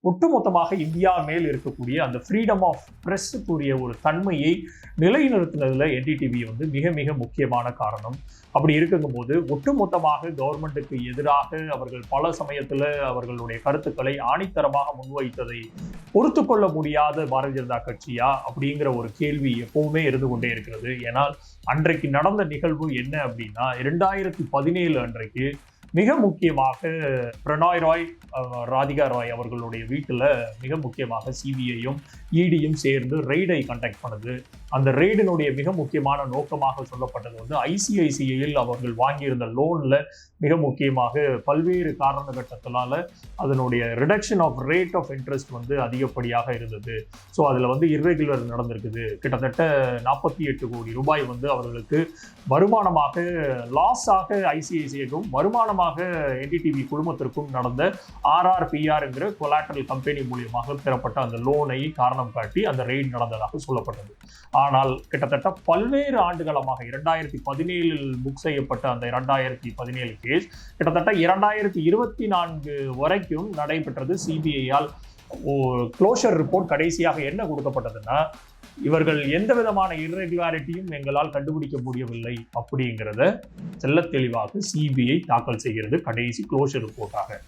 ஒட்டுமொத்தமாக இந்தியா மேல் இருக்கக்கூடிய அந்த ஃப்ரீடம் ஆஃப் பிரஸ்ஸுக்குரிய ஒரு தன்மையை நிலைநிறுத்தினதுல என்டிடிவி வந்து மிக மிக முக்கியமான காரணம். அப்படி இருக்கும்போது ஒட்டுமொத்தமாக கவர்மெண்ட்டுக்கு எதிராக அவர்கள் பல சமயத்துல அவர்களுடைய கருத்துக்களை ஆணித்தரமாக முன்வைத்ததை பொறுத்து கொள்ள முடியாத பாரதிய ஜனதா கட்சியா அப்படிங்கிற ஒரு கேள்வி எப்பவுமே இருந்து கொண்டே இருக்கிறது. ஏன்னால் அன்றைக்கு நடந்த நிகழ்வு என்ன அப்படின்னா 2017 அன்றைக்கு மிக முக்கியமாக பிரணாய் ராய், ராதிகா ராய் அவர்களுடைய வீட்டில் மிக முக்கியமாக சிபிஐயும் இடியும் சேர்ந்து ரெய்டை கண்டக்ட் பண்ணுது. அந்த ரெய்டினுடைய மிக முக்கியமான நோக்கமாக சொல்லப்பட்டது வந்து ஐசிஐசிஐயில் அவர்கள் வாங்கியிருந்த லோன்ல மிக முக்கியமாக பல்வேறு காரணகட்டத்தினால அதனுடைய reduction of rate of interest வந்து அதிகப்படியாக இருந்தது. ஸோ அதில் வந்து இர்ரெகுலர் நடந்திருக்குது. கிட்டத்தட்ட 48 கோடி ரூபாய் வந்து அவர்களுக்கு வருமானமாக லாஸாக ஐசிஐசிஐக்கும் வருமானமாக என்டிடிவி குழுமத்திற்கும் நடந்த RRPRங்கிற கொலாட்ரல் கம்பெனி மூலியமாக பெறப்பட்ட அந்த லோனை காரணம் காட்டி அந்த ரெய்ட் நடந்ததாக சொல்லப்பட்டது. ஆனால் கிட்டத்தட்ட பல்வேறு ஆண்டுகளமாக 2017 புக் செய்யப்பட்ட அந்த 2017 கேஸ் கிட்டத்தட்ட 2024 வரைக்கும் நடைபெற்றது. சிபிஐயால் க்ளோஷர் ரிப்போர்ட் கடைசியாக என்ன கொடுக்கப்பட்டதுன்னா, இவர்கள் எந்த விதமான இர்ரெகுலாரிட்டியும் எங்களால் கண்டுபிடிக்க முடியவில்லை அப்படிங்கிறத தெள்ள தெளிவாக சிபிஐ தாக்கல் செய்கிறது கடைசி க்ளோஷர் ரிப்போர்ட்டாக.